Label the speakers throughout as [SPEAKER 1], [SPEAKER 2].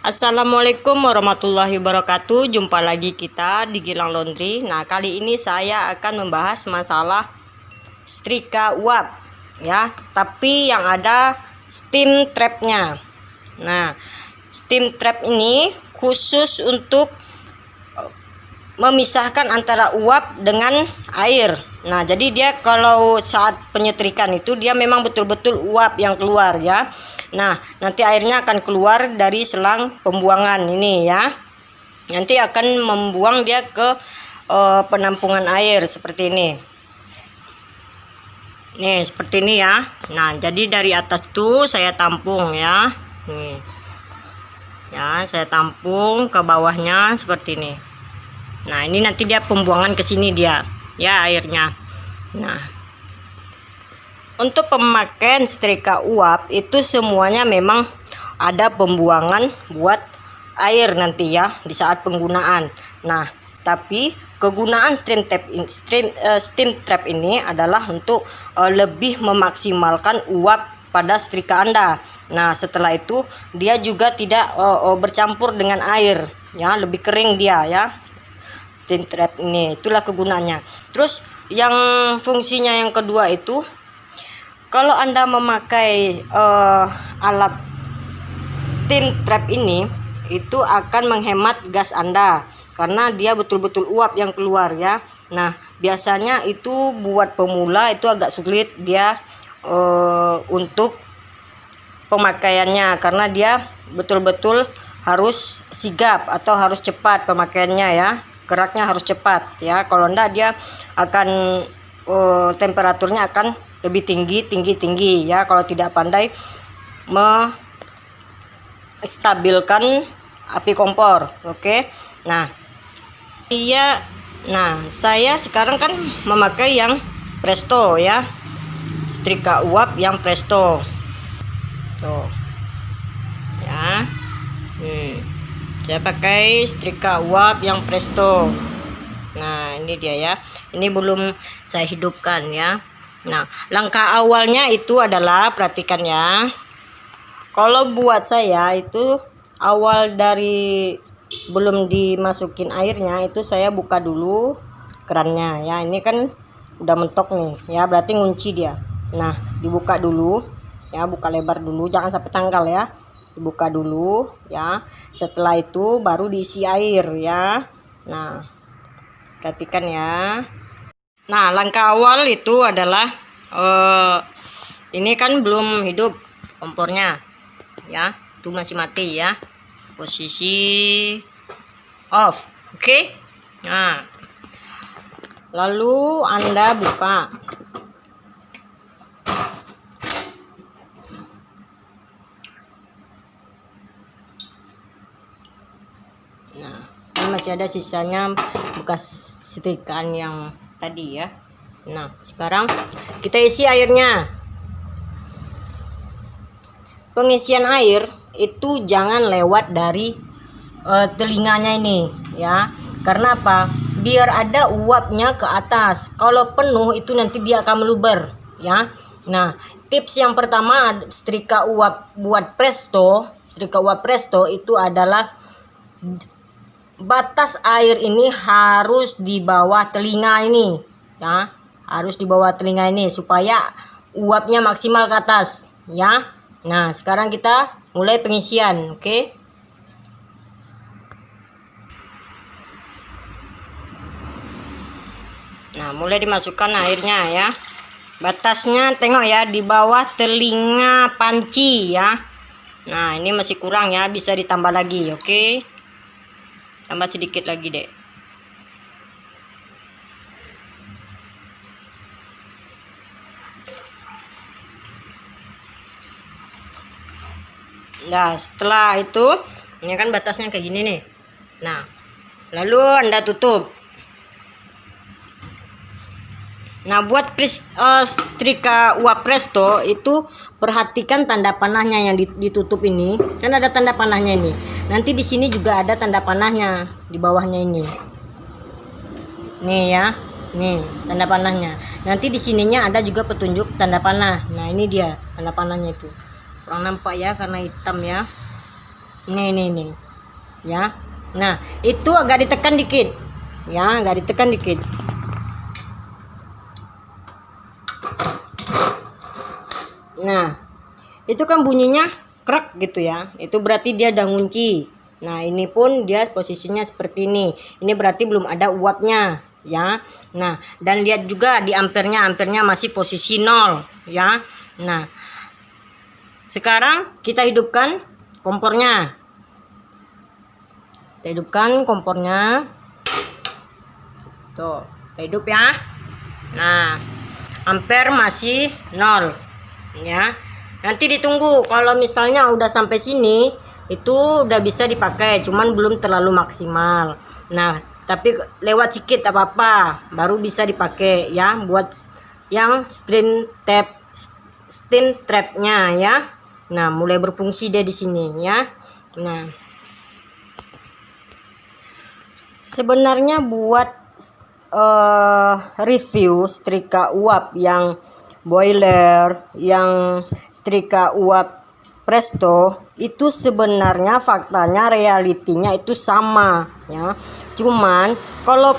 [SPEAKER 1] Assalamualaikum warahmatullahi wabarakatuh. Jumpa lagi kita di Gilang Laundry. Nah, kali ini saya akan membahas masalah setrika uap ya, tapi yang ada steam trapnya. Nah, steam trap ini khusus untuk memisahkan antara uap dengan air. Nah, jadi dia kalau saat penyetrikaan itu dia memang betul-betul uap yang keluar ya. Nah, nanti airnya akan keluar dari selang pembuangan ini ya. Nanti akan membuang dia ke penampungan air seperti ini. Nih, seperti ini ya. Nah, jadi dari atas tuh saya tampung ya. Nih. Ya, saya tampung ke bawahnya seperti ini. Nah, ini nanti dia pembuangan ke sini dia ya airnya. Nah, untuk pemakaian setrika uap itu semuanya memang ada pembuangan buat air nanti ya di saat penggunaan. Nah, tapi kegunaan steam trap ini adalah untuk lebih memaksimalkan uap pada setrika Anda. Nah, setelah itu dia juga tidak bercampur dengan air ya, lebih kering dia ya. Steam trap ini itulah kegunaannya. Terus yang fungsinya yang kedua itu, kalau Anda memakai alat steam trap ini itu akan menghemat gas Anda karena dia betul-betul uap yang keluar ya. Nah, biasanya itu buat pemula itu agak sulit dia untuk pemakaiannya karena dia betul-betul harus sigap atau harus cepat pemakaiannya ya. Geraknya harus cepat ya. Kalau enggak dia akan temperaturnya akan lebih tinggi ya kalau tidak pandai menstabilkan api kompor. Oke. Nah, saya sekarang kan memakai yang Presto ya. Setrika uap yang Presto. Tuh. Ya. Saya pakai setrika uap yang Presto. Nah, ini dia ya. Ini belum saya hidupkan ya. Nah, langkah awalnya itu adalah perhatikan ya. Kalau buat saya itu awal dari belum dimasukin airnya itu saya buka dulu kerannya ya. Ini kan udah mentok nih ya, berarti ngunci dia. Nah, dibuka dulu ya, buka lebar dulu, jangan sampai tanggal ya. Dibuka dulu ya. Setelah itu baru diisi air ya. Nah, perhatikan ya. Nah, langkah awal itu adalah ini kan belum hidup kompornya ya, itu masih mati ya, posisi off. Oke. Nah, lalu Anda buka. Nah, ini masih ada sisanya bekas setrikaan yang tadi ya. Nah, sekarang kita isi airnya. Pengisian air itu jangan lewat dari telinganya ini ya. Karena apa? Biar ada uapnya ke atas. Kalau penuh itu nanti dia akan meluber ya. Nah, tips yang pertama setrika uap buat Presto, setrika uap Presto itu adalah batas air ini harus di bawah telinga ini ya, harus di bawah telinga ini supaya uapnya maksimal ke atas ya. Nah, sekarang kita mulai pengisian. Oke. Nah, mulai dimasukkan airnya ya. Batasnya tengok ya, di bawah telinga panci ya. Nah, ini masih kurang ya, bisa ditambah lagi. Oke. Tambah sedikit lagi deh. Nah, setelah itu ini kan batasnya kayak gini nih. Nah, lalu Anda tutup. Nah, buat setrika uap Presto itu perhatikan tanda panahnya yang ditutup ini. Kan ada tanda panahnya ini. Nanti di sini juga ada tanda panahnya di bawahnya ini. Nih ya. Nih, tanda panahnya. Nanti di sininya ada juga petunjuk tanda panah. Nah, ini dia tanda panahnya itu. Kurang nampak ya karena hitam ya. Nih. Ya. Nah, itu agak ditekan dikit. Ya, agak ditekan dikit. Nah, itu kan bunyinya krek gitu ya. Itu berarti dia udah ngunci. Nah, ini pun dia posisinya seperti ini. Ini berarti belum ada uapnya ya. Nah, dan lihat juga di ampernya masih posisi 0 ya. Nah, sekarang kita hidupkan kompornya. Kita hidupkan kompornya. Tuh, kita hidup ya. Nah, ampere masih 0 ya. Nanti ditunggu kalau misalnya udah sampai sini itu udah bisa dipakai, cuman belum terlalu maksimal. Nah, tapi lewat sedikit apa-apa baru bisa dipakai ya buat yang steam trapnya ya. Nah, mulai berfungsi dia di sini ya. Nah, sebenarnya buat review setrika uap yang boiler, yang setrika uap Presto itu sebenarnya faktanya realitinya itu sama ya. Cuman kalau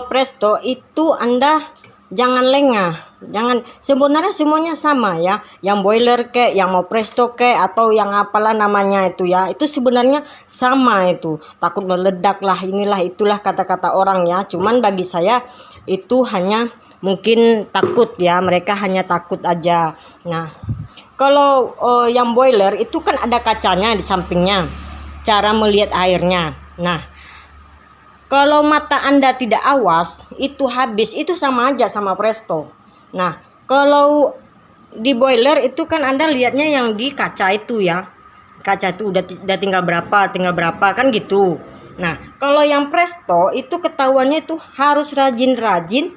[SPEAKER 1] Presto itu Anda jangan lengah, jangan, sebenarnya semuanya sama ya, yang boiler kek, yang mau Presto kek, atau yang apalah namanya itu ya, itu sebenarnya sama. Itu takut meledak lah, inilah itulah kata-kata orang ya. Cuman bagi saya itu hanya mungkin takut ya, mereka hanya takut aja. Nah, kalau yang boiler itu kan ada kacanya di sampingnya, cara melihat airnya. Nah, kalau mata Anda tidak awas, itu habis, itu sama aja sama Presto. Nah, kalau di boiler itu kan Anda lihatnya yang di kaca itu ya. Kaca itu udah tinggal berapa kan gitu. Nah, kalau yang Presto itu ketahuannya itu harus rajin-rajin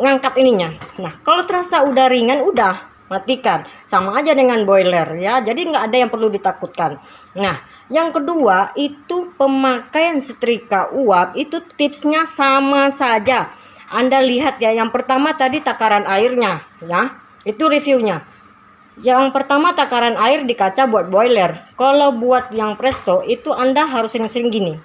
[SPEAKER 1] ngangkat ininya. Nah, kalau terasa udah ringan, udah matikan. Sama aja dengan boiler ya. Jadi nggak ada yang perlu ditakutkan. Nah, yang kedua itu pemakaian setrika uap itu tipsnya sama saja. Anda lihat ya, yang pertama tadi takaran airnya ya, itu reviewnya. Yang pertama takaran air di kaca buat boiler. Kalau buat yang Presto itu Anda harus sering-sering gini.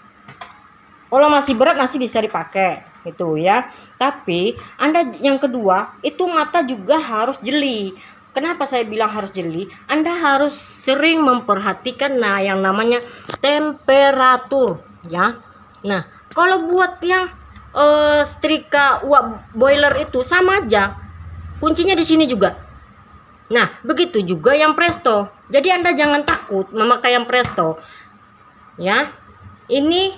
[SPEAKER 1] Kalau masih berat masih bisa dipakai gitu ya. Tapi Anda yang kedua itu mata juga harus jeli. Kenapa saya bilang harus jeli? Anda harus sering memperhatikan yang namanya temperatur ya. Nah, kalau buat yang setrika uap boiler itu sama aja. Kuncinya di sini juga. Nah, begitu juga yang Presto. Jadi Anda jangan takut memakai yang Presto. Ya. Ini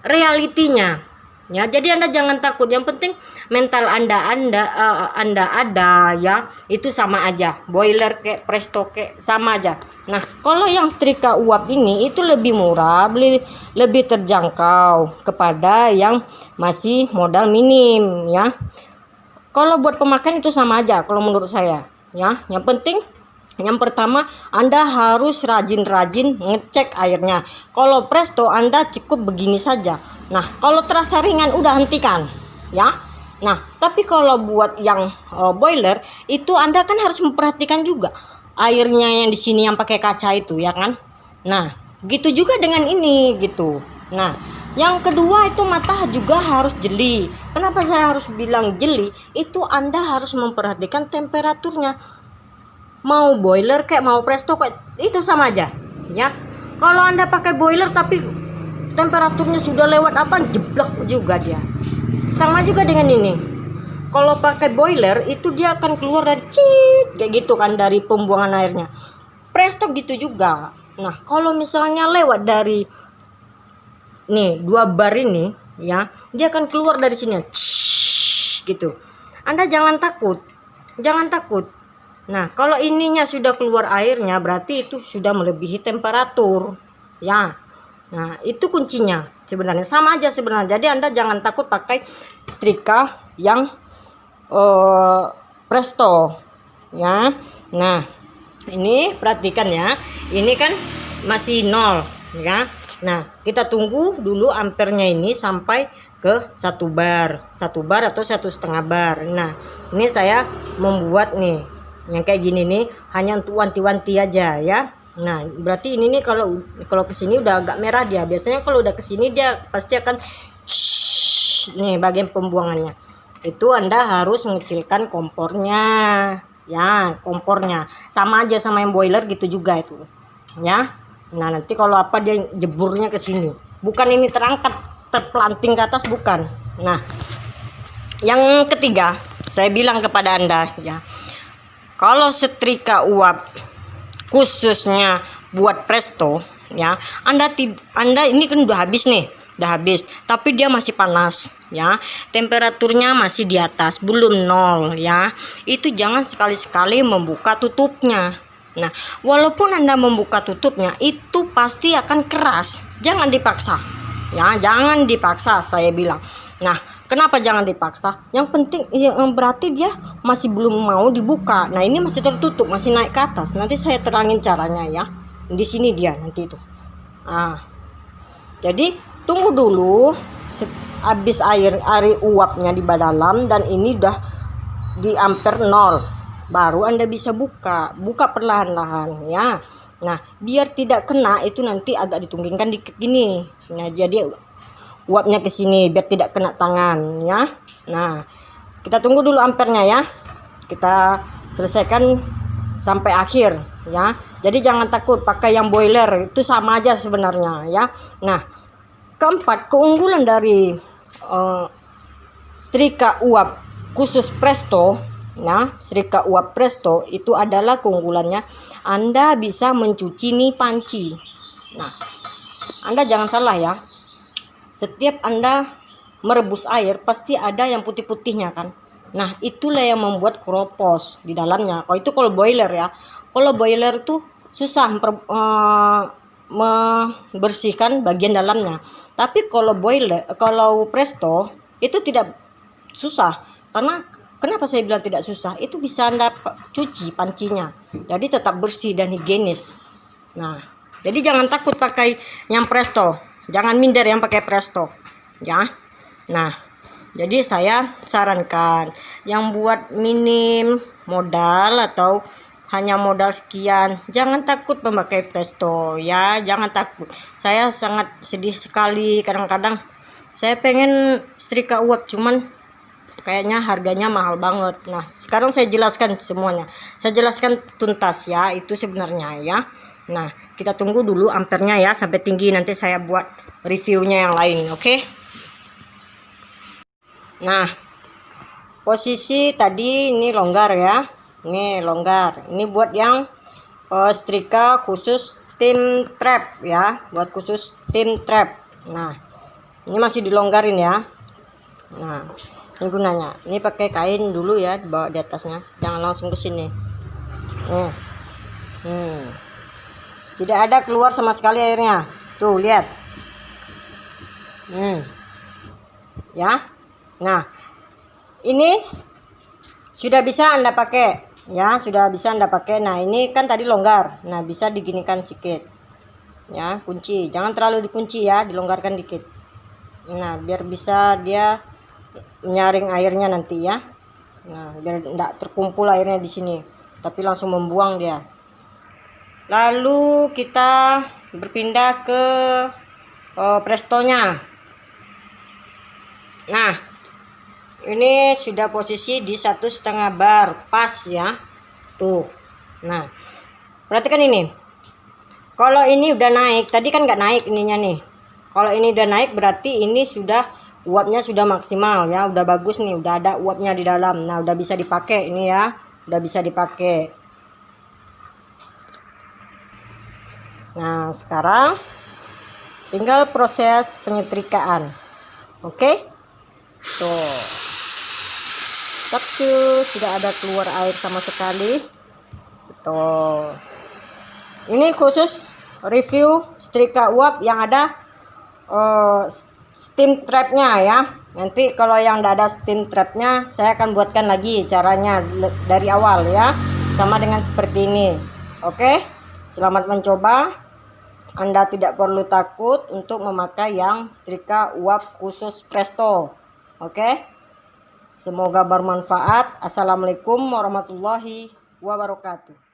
[SPEAKER 1] realitinya. Ya, jadi Anda jangan takut. Yang penting mental Anda ada ya. Itu sama aja. Boiler kayak Presto kayak sama aja. Nah, kalau yang setrika uap ini itu lebih murah, lebih terjangkau kepada yang masih modal minim ya. Kalau buat pemakaian itu sama aja kalau menurut saya ya. Yang penting yang pertama Anda harus rajin-rajin ngecek airnya. Kalau Presto Anda cukup begini saja. Nah, kalau terasa ringan udah hentikan ya. Nah, tapi kalau buat yang boiler itu Anda kan harus memperhatikan juga airnya yang di sini yang pakai kaca itu ya kan. Nah, gitu juga dengan ini gitu. Nah, yang kedua itu mata juga harus jeli. Kenapa saya harus bilang jeli? Itu Anda harus memperhatikan temperaturnya. Mau boiler kayak mau Presto kayak itu sama aja ya. Kalau Anda pakai boiler tapi temperaturnya sudah lewat jeblok juga dia. Sama juga dengan ini. Kalau pakai boiler itu dia akan keluar dari kayak gitu kan, dari pembuangan airnya. Presto gitu juga. Nah, kalau misalnya lewat dari nih 2 bar ini ya, dia akan keluar dari sini gitu. Anda jangan takut. Jangan takut. Nah, kalau ininya sudah keluar airnya berarti itu sudah melebihi temperatur ya. Nah, itu kuncinya sebenarnya, sama aja sebenarnya. Jadi Anda jangan takut pakai setrika yang Presto ya. Nah, ini perhatikan ya, ini kan masih 0 ya. Nah, kita tunggu dulu ampernya ini sampai ke 1 bar atau 1,5 bar. Nah, ini saya membuat nih yang kayak gini nih hanya untuk wanti-wanti aja ya. Nah, berarti ini nih kalau kesini udah agak merah dia. Biasanya kalau udah kesini dia pasti akan nih bagian pembuangannya. Itu Anda harus mengecilkan kompornya. Ya, kompornya sama aja sama yang boiler gitu juga itu. Ya. Nah, nanti kalau apa dia jeburnya ke sini. Bukan ini terangkat terpelanting ke atas, bukan. Nah, yang ketiga, saya bilang kepada Anda ya. Kalau setrika uap khususnya buat presto ya, Anda ini kan udah habis nih. Udah habis, tapi dia masih panas ya, temperaturnya masih di atas, belum 0 ya, itu jangan sekali-sekali membuka tutupnya. Nah, walaupun Anda membuka tutupnya itu pasti akan keras, jangan dipaksa ya, jangan dipaksa saya bilang. Nah, kenapa jangan dipaksa? Yang penting berarti dia masih belum mau dibuka. Nah, ini masih tertutup, masih naik ke atas. Nanti saya terangin caranya ya, di sini dia nanti itu. Jadi tunggu dulu habis air uapnya di dalam dan ini udah di ampere 0, baru Anda bisa buka perlahan-lahan ya. Nah, biar tidak kena itu nanti agak ditunggingkan dikit gini. Nah, jadi uapnya ke sini biar tidak kena tangan ya. Nah, kita tunggu dulu ampernya ya, kita selesaikan sampai akhir ya. Jadi jangan takut pakai yang boiler, itu sama aja sebenarnya ya. Nah, keempat, keunggulan dari setrika uap khusus presto, nah setrika uap presto itu adalah keunggulannya Anda bisa mencuci nih panci. Nah, Anda jangan salah ya, setiap Anda merebus air pasti ada yang putih-putihnya kan. Nah, itulah yang membuat keropos di dalamnya. Kalau itu kalau boiler ya, kalau boiler tuh susah membersihkan bagian dalamnya. Tapi kalau presto itu tidak susah. Karena kenapa saya bilang tidak susah? Itu bisa Anda cuci pancinya. Jadi tetap bersih dan higienis. Nah, jadi jangan takut pakai yang presto. Jangan minder yang pakai presto. Ya. Nah, jadi saya sarankan yang buat minim modal atau hanya modal sekian, jangan takut memakai presto ya, jangan takut. Saya sangat sedih sekali, kadang-kadang saya pengen setrika uap cuman kayaknya harganya mahal banget. Nah, sekarang saya jelaskan semuanya, saya jelaskan tuntas ya, itu sebenarnya ya. Nah, kita tunggu dulu ampernya ya sampai tinggi, nanti saya buat reviewnya yang lain, oke? Nah, posisi tadi ini longgar ya. Ini longgar. Ini buat yang setrika khusus steam trap ya, buat khusus steam trap. Nah, ini masih dilonggarin ya. Nah, ini gunanya. Ini pakai kain dulu ya, dibawa di atasnya. Jangan langsung ke sini. Tidak ada keluar sama sekali airnya. Tuh, lihat. Ya. Nah, ini sudah bisa Anda pakai. Ya, sudah bisa Anda pakai. Nah, ini kan tadi longgar. Nah, bisa diginikan sedikit. Ya, kunci. Jangan terlalu dikunci ya, dilonggarkan dikit. Nah, biar bisa dia menyaring airnya nanti ya. Nah, biar tidak terkumpul airnya di sini, tapi langsung membuang dia. Lalu kita berpindah ke prestonya. Nah, ini sudah posisi di 1,5 bar pas ya, tuh. Nah, perhatikan ini. Kalau ini udah naik, tadi kan nggak naik ininya nih. Kalau ini udah naik berarti ini sudah uapnya sudah maksimal ya, udah bagus nih, udah ada uapnya di dalam. Nah, udah bisa dipakai ini ya, udah bisa dipakai. Nah, sekarang tinggal proses penyetrikaan, oke? Tuh. Tidak ada keluar air sama sekali. Tuh. Ini khusus review setrika uap yang ada steam trapnya ya. Nanti kalau yang tidak ada steam trapnya, saya akan buatkan lagi caranya dari awal ya, sama dengan seperti ini. Oke, selamat mencoba. Anda tidak perlu takut untuk memakai yang setrika uap khusus Presto. Oke? Semoga bermanfaat. Assalamualaikum warahmatullahi wabarakatuh.